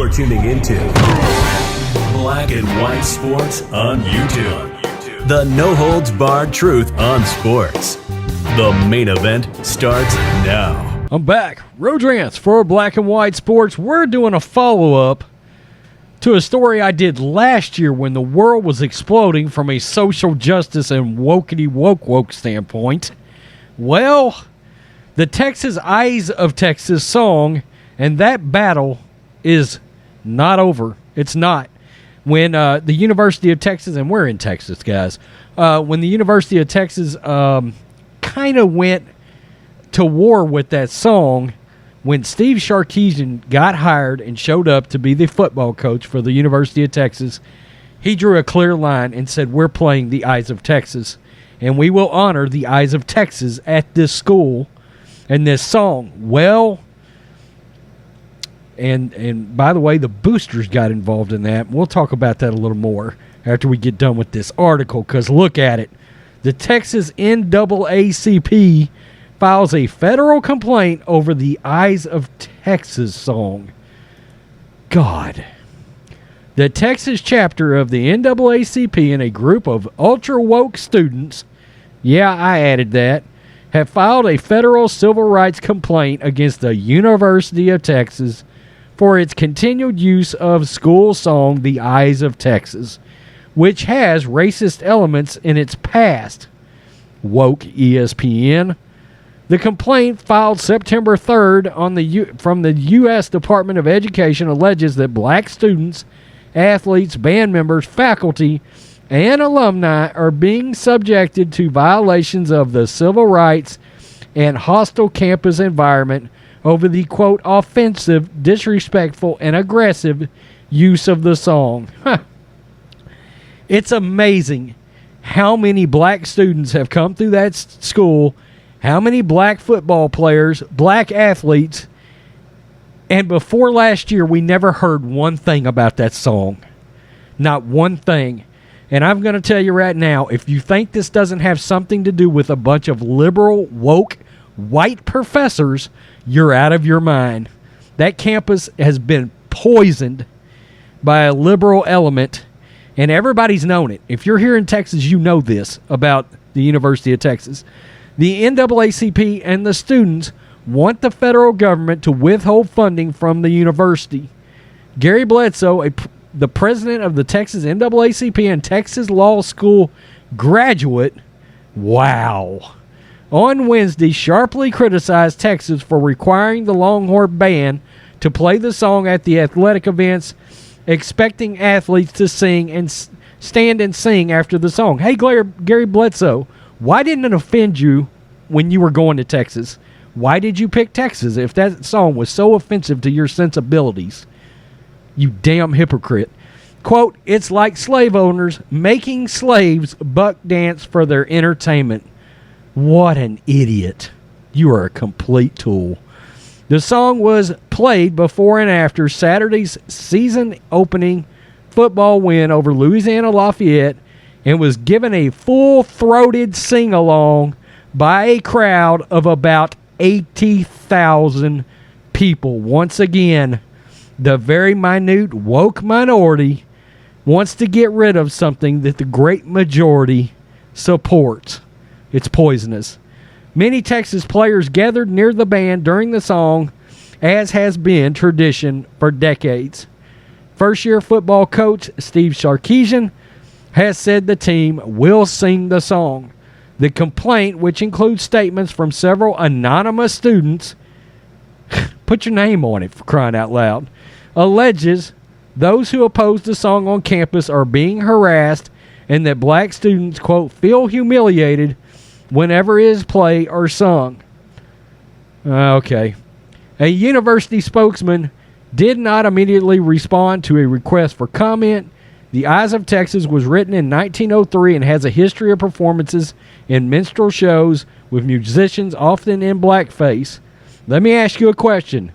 You're tuning into Black and White Sports on YouTube. The no-holds-barred truth on sports. The main event starts now. I'm back. Road Rants for Black and White Sports. We're doing a follow-up to a story I did last year when the world was exploding from a social justice and wokey-woke standpoint. Well, the Texas Eyes of Texas song and that battle is not over. It's not. When the University of Texas, and we're in Texas, guys, when the University of Texas kind of went to war with that song, when Steve Sarkisian got hired and showed up to be the football coach for the University of Texas, he drew a clear line and said, we're playing the Eyes of Texas, and we will honor the Eyes of Texas at this school and this song. Well, and by the way, the boosters got involved in that. We'll talk about that a little more after we get done with this article, because look at it. The Texas NAACP files a federal complaint over the Eyes of Texas song. God. The Texas chapter of the NAACP and a group of ultra-woke students, yeah, I added that, have filed a federal civil rights complaint against the University of Texas for its continued use of school song The Eyes of Texas, which has racist elements in its past. Woke ESPN. The complaint, filed September 3rd from the U.S. Department of Education, alleges that black students, athletes, band members, faculty, and alumni are being subjected to violations of the civil rights and hostile campus environment over the, quote, offensive, disrespectful, and aggressive use of the song. It's amazing how many black students have come through that school, how many black football players, black athletes, and before last year, we never heard one thing about that song. Not one thing. And I'm going to tell you right now, if you think this doesn't have something to do with a bunch of liberal, woke, white professors, you're out of your mind. That campus has been poisoned by a liberal element, and everybody's known it. If you're here in Texas, you know this about the University of Texas. The NAACP and the students want the federal government to withhold funding from the university. Gary Bledsoe, the president of the Texas NAACP and Texas Law School graduate, wow, on Wednesday sharply criticized Texas for requiring the Longhorn band to play the song at the athletic events, expecting athletes to sing and stand and sing after the song. Hey, Gary Bledsoe, why didn't it offend you when you were going to Texas? Why did you pick Texas if that song was so offensive to your sensibilities? You damn hypocrite. Quote, it's like slave owners making slaves buck dance for their entertainment. What an idiot. You are a complete tool. The song was played before and after Saturday's season-opening football win over Louisiana Lafayette and was given a full-throated sing-along by a crowd of about 80,000 people. Once again, the very minute woke minority wants to get rid of something that the great majority supports. It's poisonous. Many Texas players gathered near the band during the song, as has been tradition for decades. First-year football coach Steve Sarkisian has said the team will sing the song. The complaint, which includes statements from several anonymous students, put your name on it for crying out loud, alleges those who oppose the song on campus are being harassed and that black students, quote, feel humiliated whenever it is played or sung. Okay. A university spokesman did not immediately respond to a request for comment. The Eyes of Texas was written in 1903 and has a history of performances in minstrel shows with musicians often in blackface. Let me ask you a question.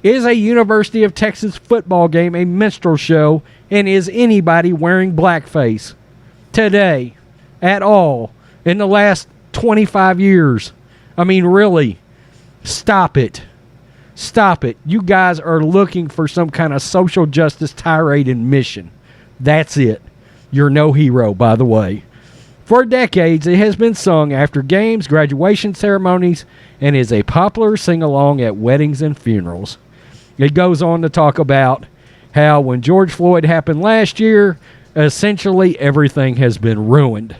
Is a University of Texas football game a minstrel show, and is anybody wearing blackface today at all in the last 25 years? I mean, really, stop it. Stop it. You guys are looking for some kind of social justice tirade and mission. That's it. You're no hero, by the way. For decades, it has been sung after games, graduation ceremonies, and is a popular sing-along at weddings and funerals. It goes on to talk about how when George Floyd happened last year, essentially everything has been ruined,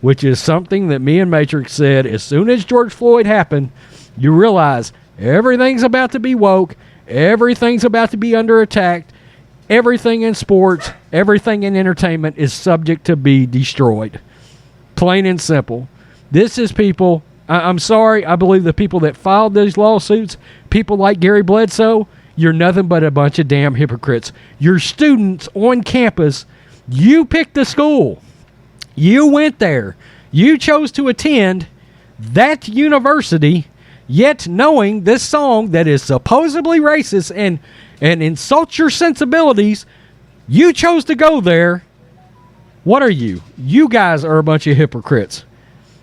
which is something that me and Matrix said as soon as George Floyd happened, you realize everything's about to be woke, everything's about to be under attack, everything in sports, everything in entertainment is subject to be destroyed. Plain and simple. This is people, I'm sorry, I believe the people that filed these lawsuits, people like Gary Bledsoe, you're nothing but a bunch of damn hypocrites. Your students on campus, you picked the school. You went there. You chose to attend that university, yet knowing this song that is supposedly racist and insults your sensibilities, you chose to go there. What are you? You guys are a bunch of hypocrites.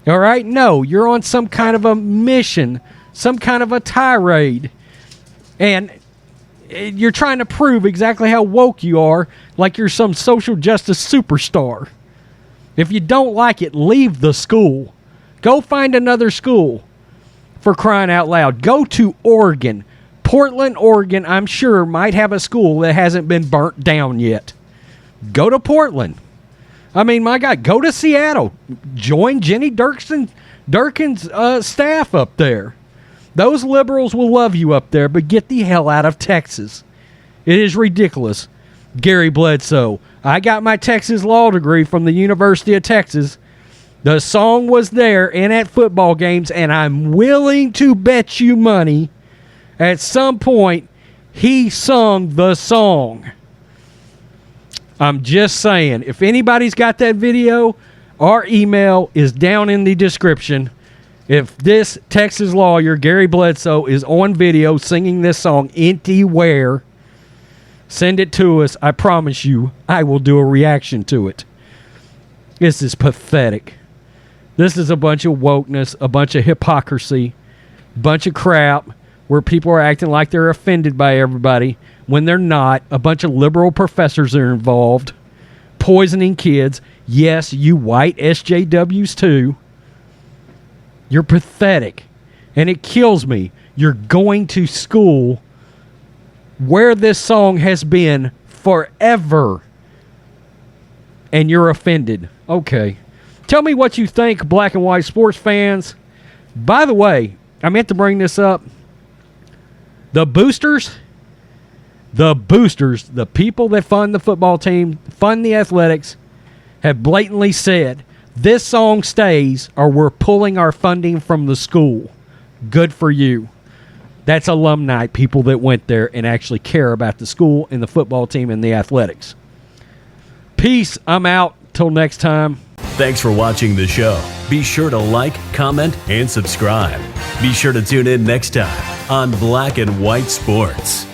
All right? No, you're on some kind of a mission, some kind of a tirade. And you're trying to prove exactly how woke you are, like you're some social justice superstar. If you don't like it, leave the school. Go find another school, for crying out loud. Go to Oregon. Portland, Oregon, I'm sure, might have a school that hasn't been burnt down yet. Go to Portland. I mean, my God, go to Seattle. Join Jenny Durkin's staff up there. Those liberals will love you up there, but get the hell out of Texas. It is ridiculous. Gary Bledsoe. I got my Texas law degree from the University of Texas. The song was there and at football games, and I'm willing to bet you money at some point he sung the song. I'm just saying, if anybody's got that video, our email is down in the description. If this Texas lawyer, Gary Bledsoe, is on video singing this song anywhere, send it to us. I promise you, I will do a reaction to it. This is pathetic. This is a bunch of wokeness, a bunch of hypocrisy, a bunch of crap where people are acting like they're offended by everybody when they're not. A bunch of liberal professors are involved, poisoning kids. Yes, you white SJWs too. You're pathetic, and it kills me. You're going to school where this song has been forever, and you're offended. Okay. Tell me what you think, black and white sports fans. By the way, I meant to bring this up. The boosters, the people that fund the football team, fund the athletics, have blatantly said, this song stays or we're pulling our funding from the school. Good for you. That's alumni, people that went there and actually care about the school and the football team and the athletics. Peace. I'm out. Till next time. Thanks for watching the show. Be sure to like, comment, and subscribe. Be sure to tune in next time on Black and White Sports.